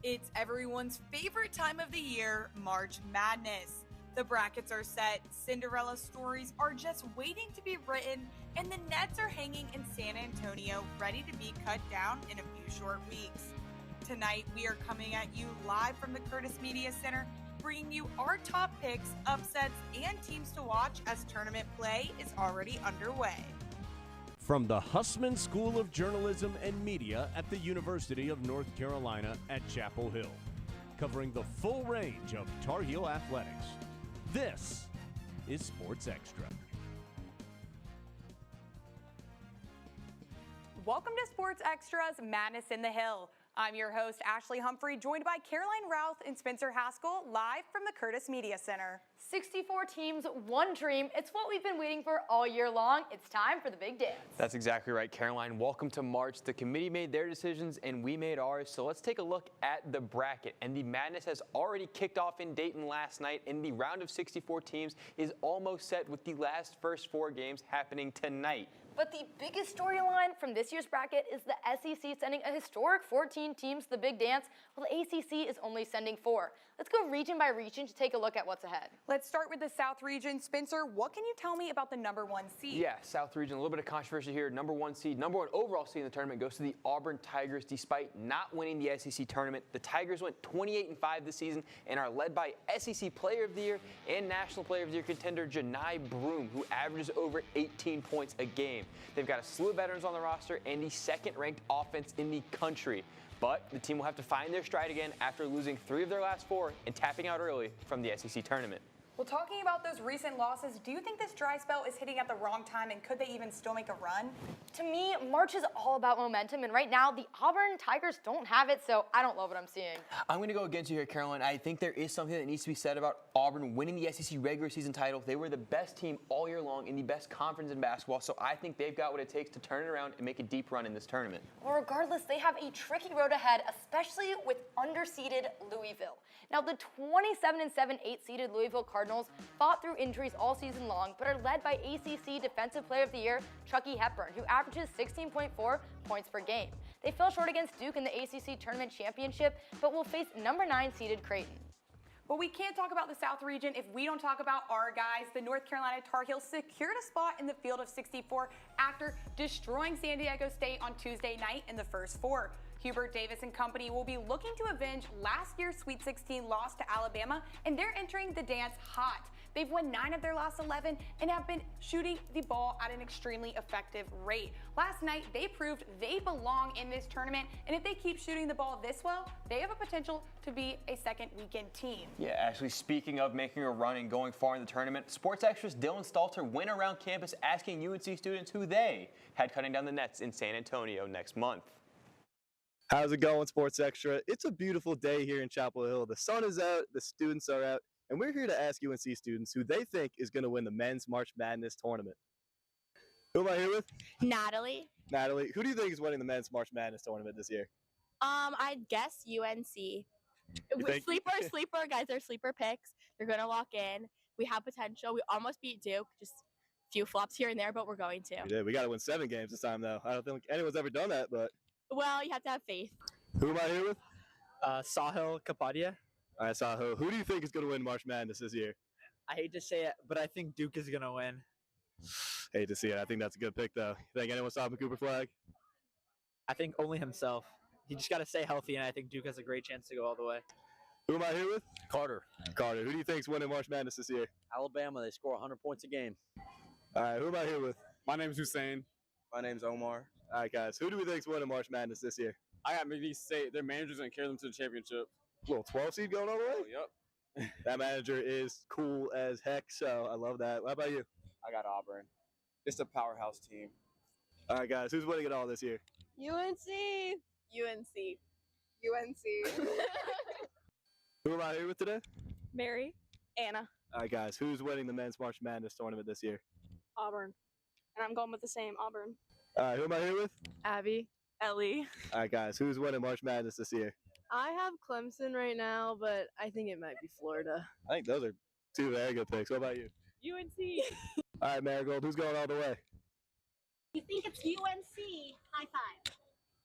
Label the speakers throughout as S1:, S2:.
S1: It's everyone's favorite time of the year, March Madness. The brackets are set, Cinderella stories are just waiting to be written, and the nets are hanging in San Antonio, ready to be cut down in a few short weeks. Tonight, we are coming at you live from the Curtis Media Center, bringing you our top picks, upsets, and teams to watch as tournament play is already underway.
S2: From the Hussman School of Journalism and Media at the University of North Carolina at Chapel Hill, covering the full range of Tar Heel athletics. This is Sports Extra.
S1: Welcome to Sports Extra's Madness in the Hill. I'm your host, Ashley Humphrey, joined by Caroline Routh and Spencer Haskell, live from the Curtis Media Center.
S3: 64 teams, one dream. It's what we've been waiting for all year long. It's time for the big dance.
S4: That's exactly right, Caroline. Welcome to March. The committee made their decisions and we made ours. So let's take a look at the bracket. And the madness has already kicked off in Dayton last night. And the round of 64 teams is almost set with the first four games happening tonight.
S3: But the biggest storyline from this year's bracket is the SEC sending a historic 14 teams to the big dance, while the ACC is only sending 4. Let's go region by region to take a look at what's ahead.
S1: Let's start with the South region. Spencer, what can you tell me about the number 1 seed?
S4: Yeah, South region, a little bit of controversy here. Number 1 overall seed in the tournament goes to the Auburn Tigers despite not winning the SEC tournament. The Tigers went 28-5 this season and are led by SEC Player of the Year and National Player of the Year contender Janai Broom, who averages over 18 points a game. They've got a slew of veterans on the roster and the second-ranked offense in the country. But the team will have to find their stride again after losing 3 of their last 4 and tapping out early from the SEC tournament.
S1: Well, talking about those recent losses, do you think this dry spell is hitting at the wrong time, and could they even still make a run?
S3: To me, March is all about momentum, and right now, the Auburn Tigers don't have it, so I don't love what I'm seeing.
S4: I'm going to go against you here, Caroline. I think there is something that needs to be said about Auburn winning the SEC regular season title. They were the best team all year long in the best conference in basketball, so I think they've got what it takes to turn it around and make a deep run in this tournament.
S3: Well, regardless, they have a tricky road ahead, especially with underseeded Louisville. Now, the 27-7 8-seeded Louisville Cardinals fought through injuries all season long, but are led by ACC Defensive Player of the Year Chucky Hepburn, who averages 16.4 points per game. They fell short against Duke in the ACC Tournament Championship, but will face number 9-seeded Creighton.
S1: But we can't talk about the South region if we don't talk about our guys. The North Carolina Tar Heels secured a spot in the field of 64 after destroying San Diego State on Tuesday night in the first 4. Hubert Davis and company will be looking to avenge last year's Sweet 16 loss to Alabama, and they're entering the dance hot. They've won 9 of their last 11 and have been shooting the ball at an extremely effective rate. Last night, they proved they belong in this tournament, and if they keep shooting the ball this well, they have a potential to be a second weekend team.
S4: Yeah, actually, speaking of making a run and going far in the tournament, Sports Extra's Dylan Stalter went around campus asking UNC students who they had cutting down the nets in San Antonio next month.
S5: How's it going, Sports Extra? It's a beautiful day here in Chapel Hill. The sun is out, the students are out, and we're here to ask UNC students who they think is going to win the men's March Madness tournament. Who am I here with?
S6: Natalie.
S5: Natalie, who do you think is winning the men's March Madness tournament this year?
S6: I'd guess UNC. Sleeper, guys, they're sleeper picks. They're going to lock in. We have potential. We almost beat Duke, just a few flops here and there, but we're going to.
S5: We did. We got to win 7 games this time, though. I don't think anyone's ever done that, but...
S6: Well, you have to have faith.
S5: Who am I here with?
S7: Sahil Kapadia.
S5: All right, Sahil. Who do you think is going to win March Madness this year?
S7: I hate to say it, but I think Duke is going to win.
S5: Hate to see it. I think that's a good pick, though. You think anyone saw the Cooper flag?
S7: I think only himself. He just got to stay healthy, and I think Duke has a great chance to go all the way.
S5: Who am I here with?
S8: Carter.
S5: Carter. Who do you think is winning March Madness this year?
S8: Alabama, they score 100 points a game.
S5: All right, who am I here with?
S9: My name's Hussein.
S8: My name's Omar.
S5: All right, guys. Who do we think is winning March Madness this year?
S9: I got McNeese State. Their manager's going to carry them to the championship.
S5: Little 12 seed going all the way?
S9: Oh, yep.
S5: That manager is cool as heck, so I love that. How about you?
S8: I got Auburn. It's a powerhouse team.
S5: All right, guys. Who's winning it all this year?
S6: UNC.
S5: Who am I here with today?
S6: Mary. Anna.
S5: All right, guys. Who's winning the men's March Madness tournament this year?
S6: Auburn. And I'm going with the same, Auburn.
S5: All right, who am I here with?
S6: Abby. Ellie.
S5: All right, guys. Who's winning March Madness this year?
S6: I have Clemson right now, but I think it might be Florida.
S5: I think those are 2 very good picks. What about you?
S6: UNC.
S5: All right, Marigold. Who's going all the way?
S10: You think it's UNC? High five.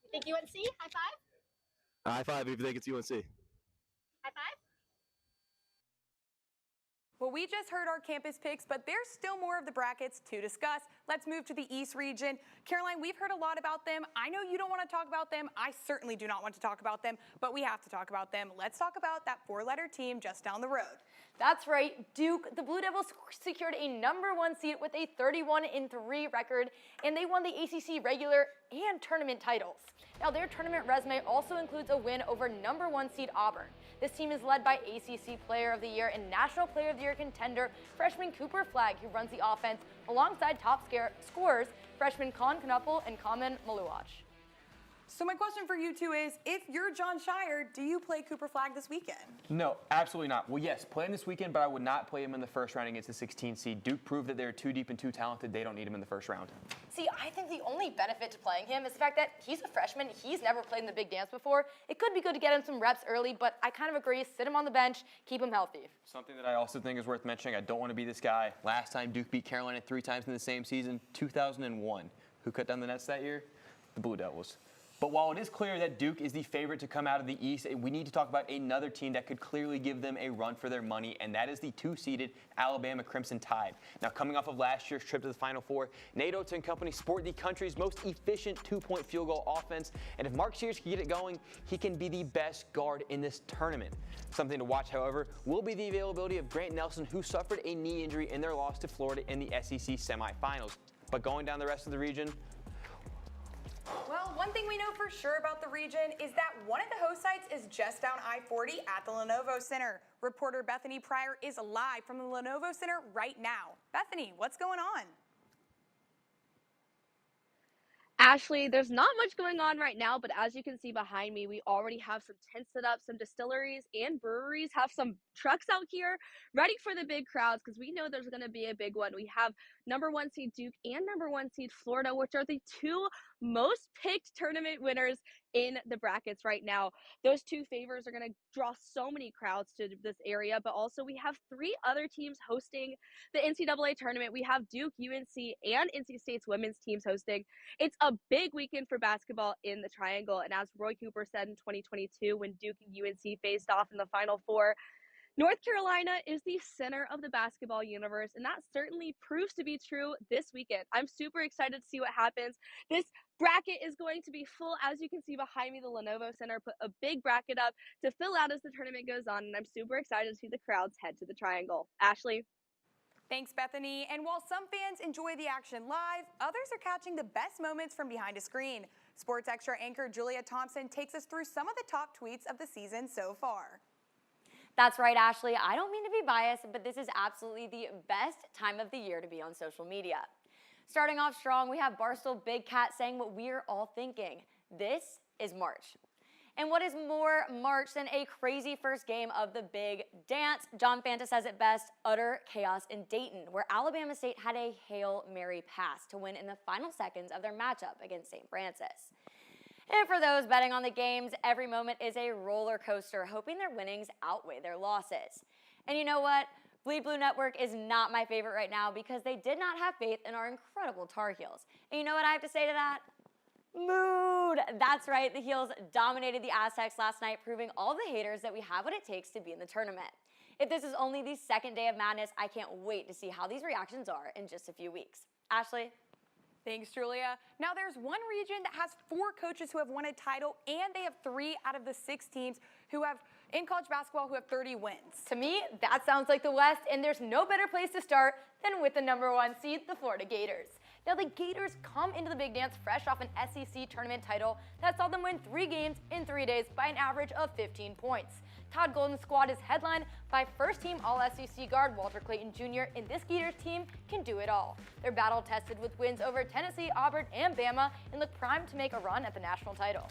S10: You think UNC? High five?
S5: High five if you think it's UNC.
S6: High five.
S1: Well, we just heard our campus picks, but there's still more of the brackets to discuss. Let's move to the East region. Caroline, we've heard a lot about them. I know you don't want to talk about them. I certainly do not want to talk about them, but we have to talk about them. Let's talk about that four-letter team just down the road.
S3: That's right, Duke. The Blue Devils secured a #1 seed with a 31-3 record, and they won the ACC regular and tournament titles. Now, their tournament resume also includes a win over #1 seed Auburn. This team is led by ACC Player of the Year and National Player of the Year contender freshman Cooper Flagg, who runs the offense alongside top scorers freshman Con Knuppel and Common Maluach.
S1: So my question for you two is, if you're John Shire, do you play Cooper Flagg this weekend?
S4: No, absolutely not. Well, yes, play him this weekend, but I would not play him in the first round against the 16 seed. Duke proved that they're too deep and too talented. They don't need him in the first round.
S3: See, I think the only benefit to playing him is the fact that he's a freshman. He's never played in the big dance before. It could be good to get him some reps early, but I kind of agree. Sit him on the bench, keep him healthy.
S4: Something that I also think is worth mentioning, I don't want to be this guy. Last time Duke beat Carolina 3 times in the same season, 2001. Who cut down the nets that year? The Blue Devils. But while it is clear that Duke is the favorite to come out of the East, we need to talk about another team that could clearly give them a run for their money, and that is the 2-seeded Alabama Crimson Tide. Now, coming off of last year's trip to the Final Four, Nate Oates and company sport the country's most efficient two-point field goal offense, and if Mark Sears can get it going, he can be the best guard in this tournament. Something to watch, however, will be the availability of Grant Nelson, who suffered a knee injury in their loss to Florida in the SEC semifinals. But going down the rest of the region,
S1: Well, one thing we know for sure about the region is that one of the host sites is just down I-40 at the Lenovo Center. Reporter Bethany Pryor is live from the Lenovo Center right now. Bethany, what's going on?
S6: Ashley, there's not much going on right now, but as you can see behind me, we already have some tents set up. Some distilleries and breweries have some trucks out here ready for the big crowds because we know there's going to be a big one. We have #1 seed Duke and #1 seed Florida, which are the two most picked tournament winners in the brackets right now. Those two favors are going to draw so many crowds to this area, but also we have 3 other teams hosting the NCAA tournament. We have Duke, UNC, and NC State's women's teams hosting. It's a big weekend for basketball in the Triangle, and as Roy Cooper said in 2022 when Duke and UNC faced off in the Final Four, North Carolina is the center of the basketball universe, and that certainly proves to be true this weekend. I'm super excited to see what happens. This bracket is going to be full. As you can see behind me, the Lenovo Center put a big bracket up to fill out as the tournament goes on, and I'm super excited to see the crowds head to the Triangle. Ashley?
S1: Thanks, Bethany. And while some fans enjoy the action live, others are catching the best moments from behind a screen. Sports Extra anchor Julia Thompson takes us through some of the top tweets of the season so far.
S3: That's right, Ashley. I don't mean to be biased, but this is absolutely the best time of the year to be on social media. Starting off strong, we have Barstool Big Cat saying what we're all thinking. This is March. And what is more March than a crazy first game of the big dance? John Fanta says it best, utter chaos in Dayton, where Alabama State had a Hail Mary pass to win in the final seconds of their matchup against St. Francis. And for those betting on the games, every moment is a roller coaster, hoping their winnings outweigh their losses. And you know what? Bleed Blue Network is not my favorite right now because they did not have faith in our incredible Tar Heels. And you know what I have to say to that? Mood! That's right, the Heels dominated the Aztecs last night, proving all the haters that we have what it takes to be in the tournament. If this is only the second day of madness, I can't wait to see how these reactions are in just a few weeks. Ashley?
S1: Thanks, Julia. Now, there's one region that has 4 coaches who have won a title, and they have 3 out of the 6 teams who have, in college basketball, who have 30 wins.
S3: To me, that sounds like the West, and there's no better place to start than with the #1 seed, the Florida Gators. Now, the Gators come into the big dance fresh off an SEC tournament title that saw them win 3 games in 3 days by an average of 15 points. Todd Golden's squad is headlined by first-team All-SEC guard Walter Clayton Jr., and this Gators team can do it all. They're battle-tested with wins over Tennessee, Auburn, and Bama, and look primed to make a run at the national title.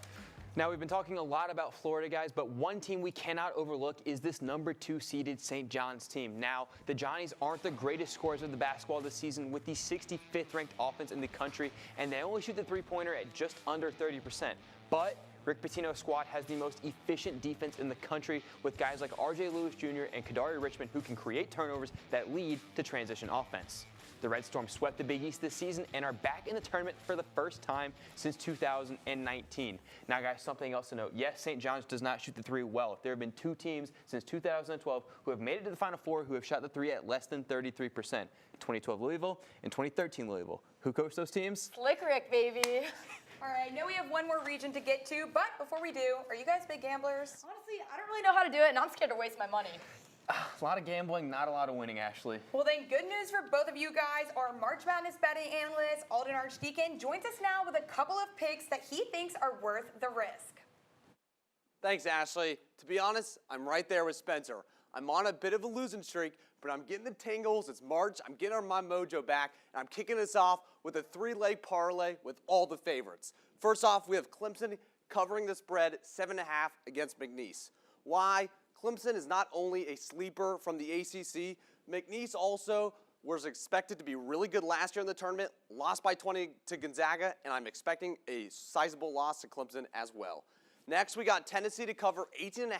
S4: Now, we've been talking a lot about Florida, guys, but one team we cannot overlook is this #2 seeded St. John's team. Now, the Johnnies aren't the greatest scorers of the basketball this season with the 65th ranked offense in the country, and they only shoot the three-pointer at just under 30%. But Rick Pitino's squad has the most efficient defense in the country with guys like R.J. Lewis Jr. and Kadari Richmond who can create turnovers that lead to transition offense. The Red Storm swept the Big East this season and are back in the tournament for the first time since 2019. Now, guys, something else to note. Yes, St. John's does not shoot the three well. There have been 2 teams since 2012 who have made it to the Final Four who have shot the three at less than 33%. 2012 Louisville and 2013 Louisville. Who coached those teams?
S3: Slick Rick, baby.
S1: All right, I know we have one more region to get to, but before we do, are you guys big gamblers?
S3: Honestly, I don't really know how to do it, and I'm scared to waste my money.
S4: A lot of gambling, not a lot of winning, Ashley.
S1: Well, then, good news for both of you guys. Our March Madness betting analyst, Alden Archdeacon, joins us now with a couple of picks that he thinks are worth the risk.
S10: Thanks, Ashley. To be honest, I'm right there with Spencer. I'm on a bit of a losing streak, but I'm getting the tingles. It's March. I'm getting my mojo back, and I'm kicking us off with a 3-leg parlay with all the favorites. First off, we have Clemson covering the spread 7.5 against McNeese. Why? Clemson is not only a sleeper from the ACC, McNeese also was expected to be really good last year in the tournament, lost by 20 to Gonzaga, and I'm expecting a sizable loss to Clemson as well. Next, we got Tennessee to cover 18.5.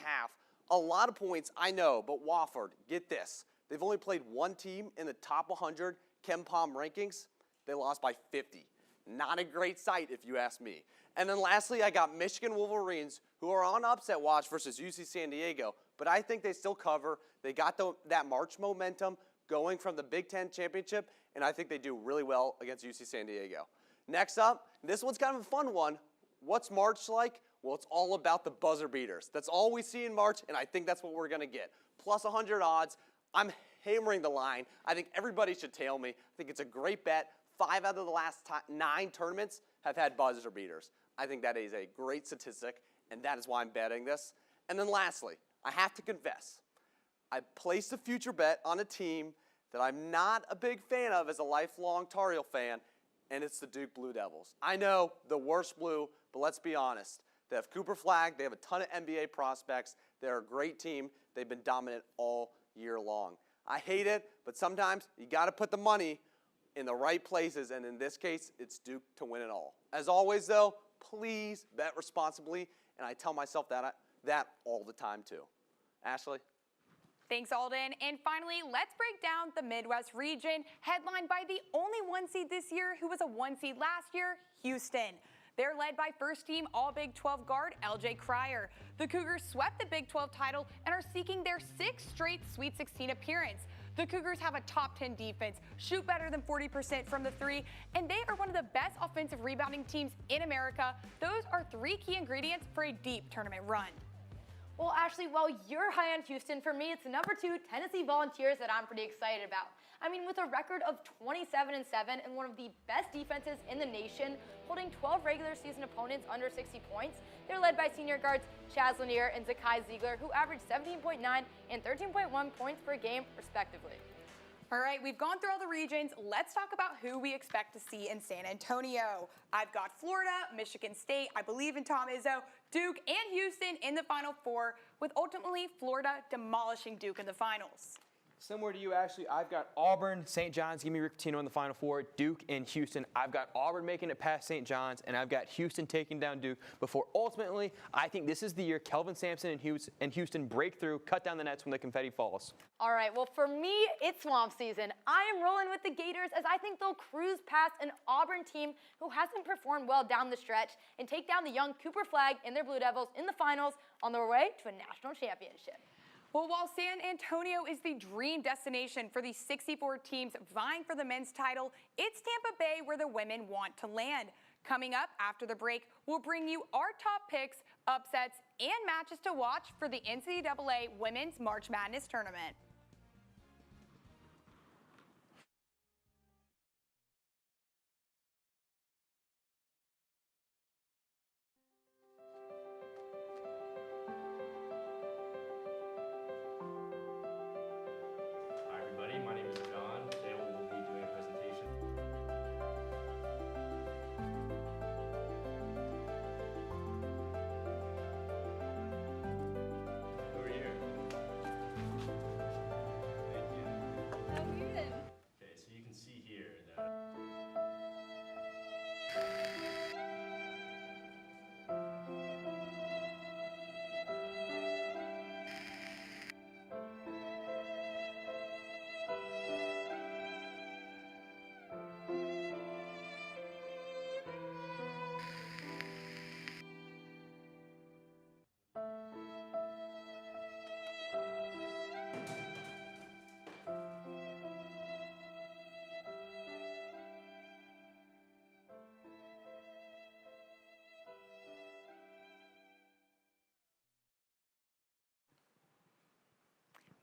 S10: A lot of points, I know, but Wofford, get this. They've only played one team in the top 100 KenPom rankings. They lost by 50. Not a great sight, if you ask me. And then lastly, I got Michigan Wolverines, who are on upset watch versus UC San Diego, but I think they still cover. They got that March momentum going from the Big Ten Championship, and I think they do really well against UC San Diego. Next up, this one's kind of a fun one. What's March like? Well, it's all about the buzzer beaters. That's all we see in March, and I think that's what we're going to get. Plus 100 odds. I'm hammering the line. I think everybody should tail me. I think it's a great bet. 5 out of the last 9 tournaments have had buzzer beaters. I think that is a great statistic, and that is why I'm betting this. And then lastly, I have to confess, I placed a future bet on a team that I'm not a big fan of as a lifelong Tar Heel fan, and it's the Duke Blue Devils. I know, the worst blue, but let's be honest. They have Cooper Flagg. They have a ton of NBA prospects. They're a great team. They've been dominant all year long. I hate it, but sometimes you got to put the money in the right places, and in this case, it's Duke to win it all. As always, though, please bet responsibly, and I tell myself that all the time, too. Ashley?
S1: Thanks, Alden. And finally, let's break down the Midwest region, headlined by the only 1 seed this year who was a 1 seed last year, Houston. They're led by first-team All-Big 12 guard L.J. Cryer. The Cougars swept the Big 12 title and are seeking their 6th straight Sweet 16 appearance. The Cougars have a top 10 defense, shoot better than 40% from the 3, and they are one of the best offensive rebounding teams in America. Those are 3 key ingredients for a deep tournament run.
S3: Well, Ashley, while you're high on Houston, for me, it's the number 2 Tennessee Volunteers that I'm pretty excited about. I mean, with a record of 27-7 and one of the best defenses in the nation, holding 12 regular season opponents under 60 points, they're led by senior guards Chaz Lanier and Zakai Ziegler, who averaged 17.9 and 13.1 points per game, respectively.
S1: All right, we've gone through all the regions. Let's talk about who we expect to see in San Antonio. I've got Florida, Michigan State, I believe in Tom Izzo, Duke, and Houston in the Final Four, with ultimately Florida demolishing Duke in the finals.
S4: Similar to you, Ashley, I've got Auburn, St. John's, give me Rick Pitino in the Final Four, Duke, and Houston. I've got Auburn making it past St. John's, and I've got Houston taking down Duke before ultimately, I think this is the year Kelvin Sampson and Houston break through, cut down the nets when the confetti falls.
S3: All right, well, for me, it's swamp season. I am rolling with the Gators as I think they'll cruise past an Auburn team who hasn't performed well down the stretch and take down the young Cooper Flagg and their Blue Devils in the finals on their way to a national championship.
S1: Well, while San Antonio is the dream destination for the 64 teams vying for the men's title, it's Tampa Bay where the women want to land. Coming up after the break, we'll bring you our top picks, upsets, and matches to watch for the NCAA Women's March Madness Tournament.
S11: Hi everybody, my name is John. Today we will be doing a presentation. Who are you?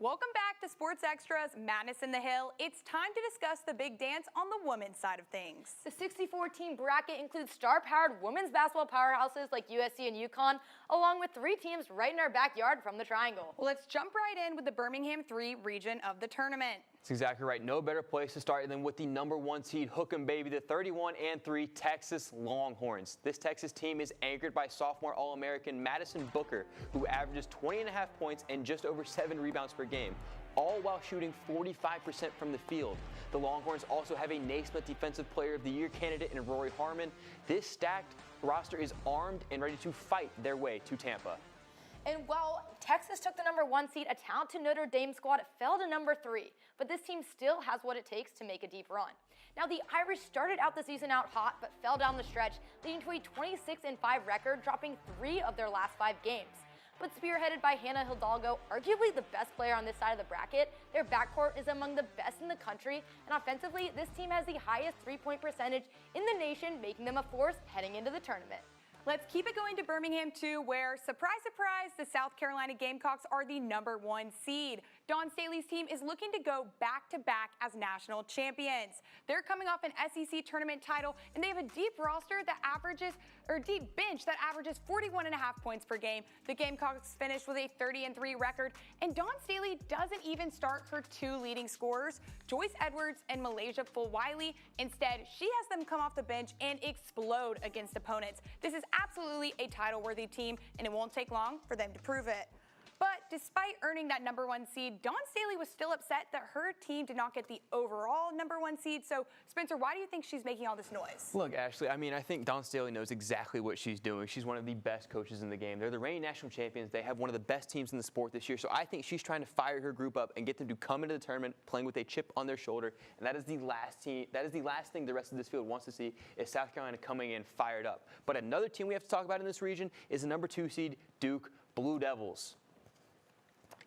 S1: Welcome back to Sports Extra's Madness in the Hill. It's time to discuss the big dance on the women's side of things.
S3: The 64-team bracket includes star-powered women's basketball powerhouses like USC and UConn, along with 3 teams right in our backyard from the Triangle.
S1: Well, let's jump right in with the Birmingham 3 region of the tournament.
S4: That's exactly right. No better place to start than with the number 1 seed, Hook 'em baby, the 31-3 Texas Longhorns. This Texas team is anchored by sophomore All-American Madison Booker, who averages 20.5 points and just over 7 rebounds per game, all while shooting 45% from the field. The Longhorns also have a Naismith Defensive Player of the Year candidate in Rory Harmon. This stacked roster is armed and ready to fight their way to Tampa.
S3: And while Texas took the number 1 seed, a talented Notre Dame squad fell to number 3. But this team still has what it takes to make a deep run. Now, the Irish started out the season out hot, but fell down the stretch, leading to a 26-5 record, dropping 3 of their last 5 games. But spearheaded by Hannah Hidalgo, arguably the best player on this side of the bracket, their backcourt is among the best in the country, and offensively, this team has the highest three-point percentage in the nation, making them a force heading into the tournament.
S1: Let's keep it going to Birmingham 2, where, surprise, surprise, the South Carolina Gamecocks are the number 1 seed. Dawn Staley's team is looking to go back-to-back as national champions. They're coming off an SEC tournament title, and they have a deep roster that averages, or deep bench that averages 41.5 points per game. The Gamecocks finished with a 30-3 record, and Dawn Staley doesn't even start her 2 leading scorers, Joyce Edwards and Malaysia Fulwiley. Instead, she has them come off the bench and explode against opponents. This is absolutely a title-worthy team, and it won't take long for them to prove it. But despite earning that number 1 seed, Dawn Staley was still upset that her team did not get the overall number 1 seed. So, Spencer, why do you think she's making all this noise?
S4: Look, Ashley, I think Dawn Staley knows exactly what she's doing. She's one of the best coaches in the game. They're the reigning national champions. They have one of the best teams in the sport this year. So I think she's trying to fire her group up and get them to come into the tournament playing with a chip on their shoulder. And that is the last thing the rest of this field wants to see, is South Carolina coming in fired up. But another team we have to talk about in this region is the number 2 seed, Duke Blue Devils.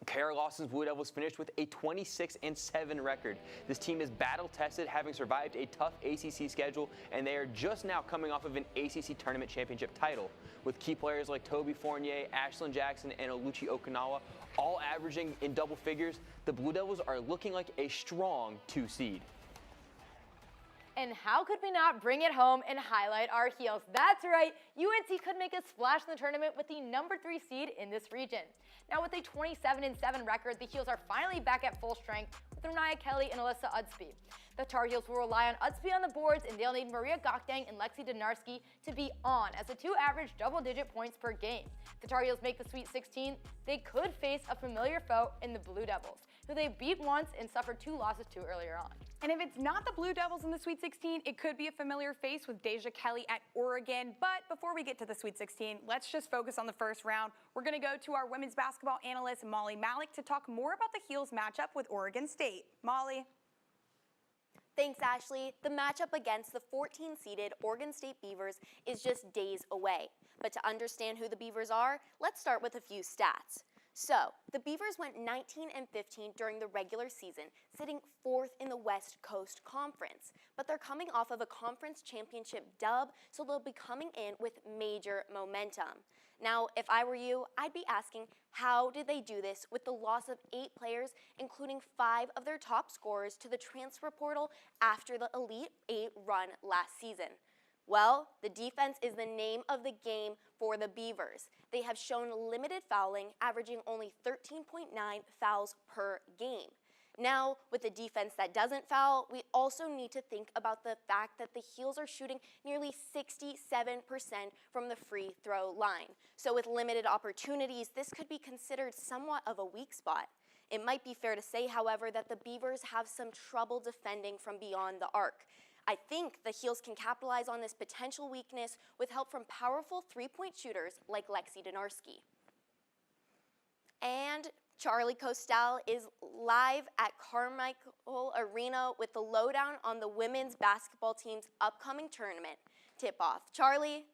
S4: Kara Lawson's Blue Devils finished with a 26-7 record. This team is battle-tested, having survived a tough ACC schedule, and they are just now coming off of an ACC tournament championship title. With key players like Toby Fournier, Ashlyn Jackson, and Oluchi Okinawa all averaging in double figures, the Blue Devils are looking like a strong 2 seed.
S3: And how could we not bring it home and highlight our heels? That's right, UNC could make a splash in the tournament with the number 3 seed in this region. Now with a 27-7 record, the Heels are finally back at full strength with Renaya Kelly and Alyssa Udsby. The Tar Heels will rely on Udsby on the boards, and they'll need Maria Gokdang and Lexi Donarski to be on, as the 2 average double-digit points per game. If the Tar Heels make the Sweet 16, they could face a familiar foe in the Blue Devils, who they beat once and suffered 2 losses to earlier on.
S1: And if it's not the Blue Devils in the Sweet 16, it could be a familiar face with Deja Kelly at Oregon. But before we get to the Sweet 16, let's just focus on the first round. We're going to go to our women's basketball analyst, Molly Malik, to talk more about the Heels matchup with Oregon State. Molly.
S12: Thanks, Ashley. The matchup against the 14-seeded Oregon State Beavers is just days away. But to understand who the Beavers are, let's start with a few stats. So, the Beavers went 19-15 during the regular season, sitting 4th in the West Coast Conference. But they're coming off of a conference championship dub, so they'll be coming in with major momentum. Now, if I were you, I'd be asking, how did they do this with the loss of 8 players, including 5 of their top scorers, to the transfer portal after the Elite 8 run last season? Well, the defense is the name of the game for the Beavers. They have shown limited fouling, averaging only 13.9 fouls per game. Now, with a defense that doesn't foul, we also need to think about the fact that the Heels are shooting nearly 67% from the free throw line. So with limited opportunities, this could be considered somewhat of a weak spot. It might be fair to say, however, that the Beavers have some trouble defending from beyond the arc. I think the Heels can capitalize on this potential weakness with help from powerful three-point shooters like Lexi Donarski. And Charlie Costal is live at Carmichael Arena with the lowdown on the women's basketball team's upcoming tournament tip-off. Charlie?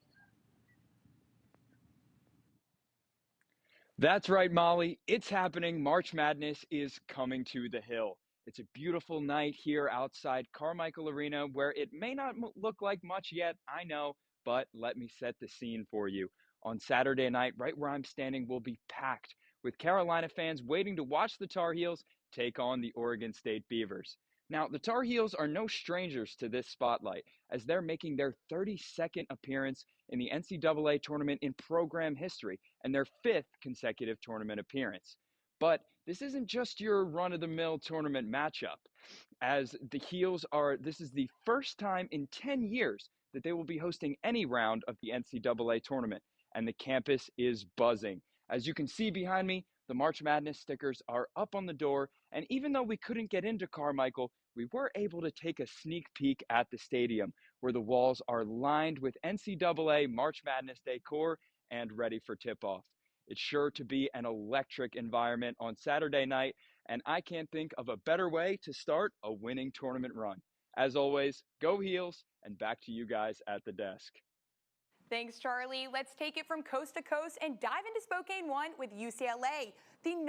S13: That's right, Molly. It's happening. March Madness is coming to the Hill. It's a beautiful night here outside Carmichael Arena, where it may not look like much yet, I know, but let me set the scene for you. On Saturday night, right where I'm standing, will be packed with Carolina fans waiting to watch the Tar Heels take on the Oregon State Beavers. Now, the Tar Heels are no strangers to this spotlight, as they're making their 32nd appearance in the NCAA tournament in program history and their 5th consecutive tournament appearance. But this isn't just your run-of-the-mill tournament matchup, as the Heels this is the first time in 10 years that they will be hosting any round of the NCAA tournament, and the campus is buzzing. As you can see behind me, the March Madness stickers are up on the door, and even though we couldn't get into Carmichael, we were able to take a sneak peek at the stadium, where the walls are lined with NCAA March Madness decor and ready for tip-off. It's sure to be an electric environment on Saturday night, and I can't think of a better way to start a winning tournament run. As always, go Heels, and back to you guys at the desk.
S1: Thanks, Charlie. Let's take it from coast to coast and dive into Spokane 1 with UCLA. The #1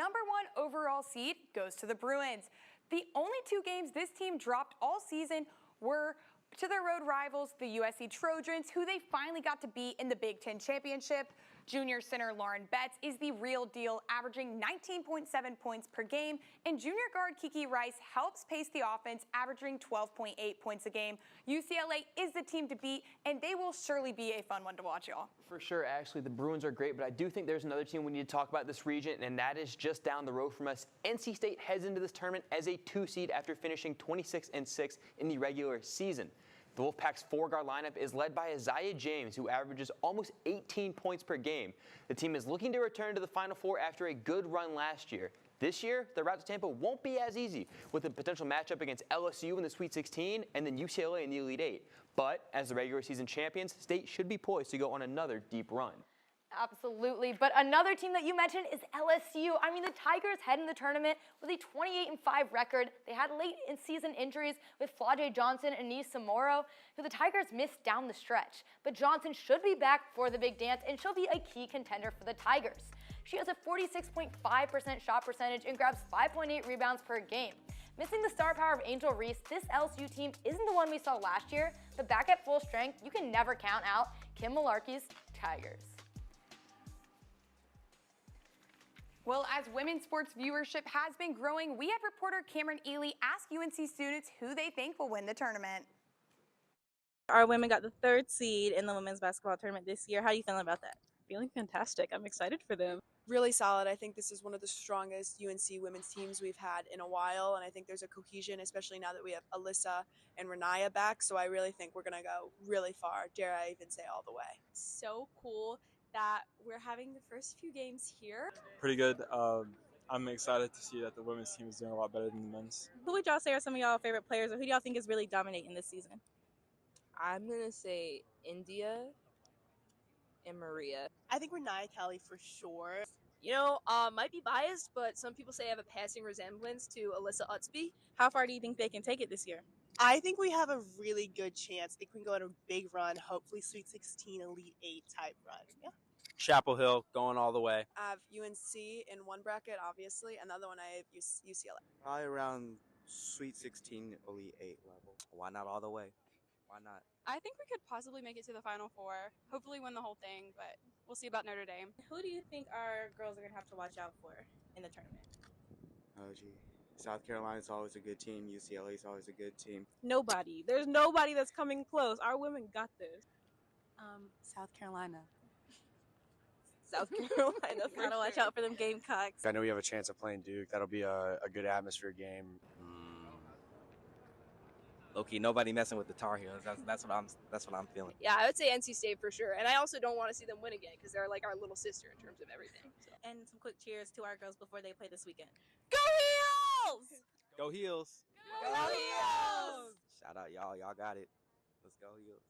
S1: overall seed goes to the Bruins. The only 2 games this team dropped all season were to their road rivals, the USC Trojans, who they finally got to beat in the Big Ten Championship. Junior center Lauren Betts is the real deal, averaging 19.7 points per game, and junior guard Kiki Rice helps pace the offense, averaging 12.8 points a game. UCLA is the team to beat, and they will surely be a fun one to watch, y'all.
S4: For sure, Ashley, the Bruins are great, but I do think there's another team we need to talk about this region, and that is just down the road from us. NC State heads into this tournament as a 2 seed after finishing 26-6 in the regular season. The Wolfpack's 4-guard lineup is led by Isaiah James, who averages almost 18 points per game. The team is looking to return to the Final Four after a good run last year. This year, the route to Tampa won't be as easy, with a potential matchup against LSU in the Sweet 16 and then UCLA in the Elite 8. But as the regular season champions, State should be poised to go on another deep run.
S3: Absolutely, but another team that you mentioned is LSU. I mean, the Tigers head in the tournament with a 28-5 record. They had late in season injuries with Flau'jae Johnson and Anise Samoro, who the Tigers missed down the stretch. But Johnson should be back for the big dance, and she'll be a key contender for the Tigers. She has a 46.5% shot percentage and grabs 5.8 rebounds per game. Missing the star power of Angel Reese, this LSU team isn't the one we saw last year, but back at full strength, you can never count out Kim Malarkey's Tigers.
S1: Well, as women's sports viewership has been growing, we had reporter Cameron Ely ask UNC students who they think will win the tournament.
S14: Our women got the 3rd seed in the women's basketball tournament this year. How are you feeling about that?
S15: Feeling fantastic. I'm excited for them.
S16: Really solid. I think this is one of the strongest UNC women's teams we've had in a while, and I think there's a cohesion, especially now that we have Alyssa and Renaya back, so I really think we're going to go really far, dare I even say all the way.
S17: So cool that we're having the first few games here.
S9: Pretty good. I'm excited to see that the women's team is doing a lot better than the men's.
S14: Who would y'all say are some of y'all favorite players, or who do y'all think is really dominating this season?
S18: I'm going to say India and Maria.
S16: I think Renaya Kelly for sure.
S17: You know, might be biased, but some people say I have a passing resemblance to Alyssa Utsby.
S14: How far do you think they can take it this year?
S16: I think we have a really good chance. I think we can go on a big run, hopefully Sweet 16, Elite 8 type run. Yeah.
S8: Chapel Hill going all the way.
S16: I have UNC in one bracket, obviously, and the other one I have UCLA.
S8: Probably around Sweet 16, Elite 8 level. Why not all the way? Why not?
S17: I think we could possibly make it to the Final Four. Hopefully win the whole thing, but we'll see about Notre Dame.
S14: Who do you think our girls are going to have to watch out for in the tournament?
S8: Oh, gee. South Carolina's always a good team. UCLA's always a good team.
S14: Nobody. There's nobody that's coming close. Our women got this.
S15: South Carolina.
S14: South Carolina. Gotta watch out for them Gamecocks.
S8: I know we have a chance of playing Duke. That'll be a good atmosphere game.
S19: Low-key, nobody messing with the Tar Heels. That's what I'm feeling.
S17: Yeah, I would say NC State for sure. And I also don't want to see them win again because they're like our little sister in terms of everything. So.
S14: And some quick cheers to our girls before they play this weekend.
S17: Go Heels!
S19: Go Heels!
S17: Go Heels!
S19: Shout out y'all. Y'all got it. Let's go Heels.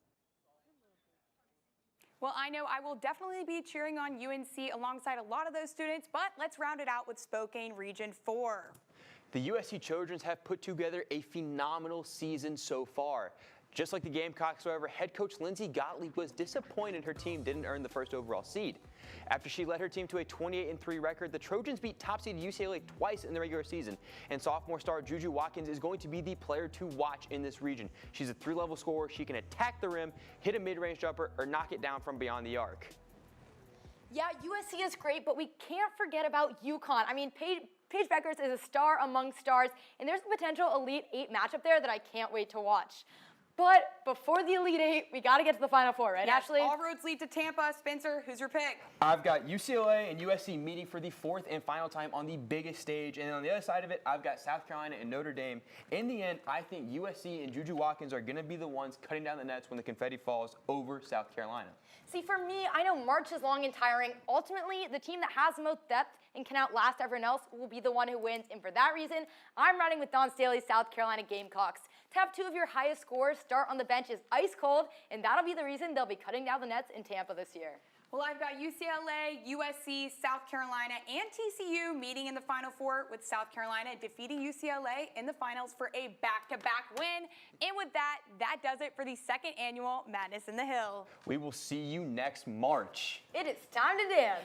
S1: Well, I know I will definitely be cheering on UNC alongside a lot of those students, but let's round it out with Spokane Region 4.
S4: The USC Trojans have put together a phenomenal season so far. Just like the Gamecocks, however, head coach Lindsay Gottlieb was disappointed her team didn't earn the first overall seed. After she led her team to a 28-3 record, the Trojans beat top-seeded UCLA twice in the regular season, and sophomore star Juju Watkins is going to be the player to watch in this region. She's a 3-level scorer. She can attack the rim, hit a mid-range jumper, or knock it down from beyond the arc.
S3: Yeah, USC is great, but we can't forget about UConn. I mean, Paige Beckers is a star among stars, and there's a potential Elite Eight matchup there that I can't wait to watch. But before the Elite Eight, we got to get to the Final Four, right,
S1: Yes,
S3: Ashley?
S1: all roads lead to Tampa. Spencer, who's your pick?
S4: I've got UCLA and USC meeting for the fourth and final time on the biggest stage. And on the other side of it, I've got South Carolina and Notre Dame. In the end, I think USC and Juju Watkins are going to be the ones cutting down the nets when the confetti falls over South Carolina.
S3: See, for me, I know March is long and tiring. Ultimately, the team that has the most depth and can outlast everyone else will be the one who wins. And for that reason, I'm riding with Don Staley's South Carolina Gamecocks. To have two of your highest scorers start on the bench is ice cold, and that'll be the reason they'll be cutting down the nets in Tampa this year.
S1: Well, I've got UCLA, USC, South Carolina, and TCU meeting in the Final Four, with South Carolina defeating UCLA in the finals for a back-to-back win. And with that, that does it for the second annual Madness in the Hill.
S4: We will see you next March.
S3: It is time to dance.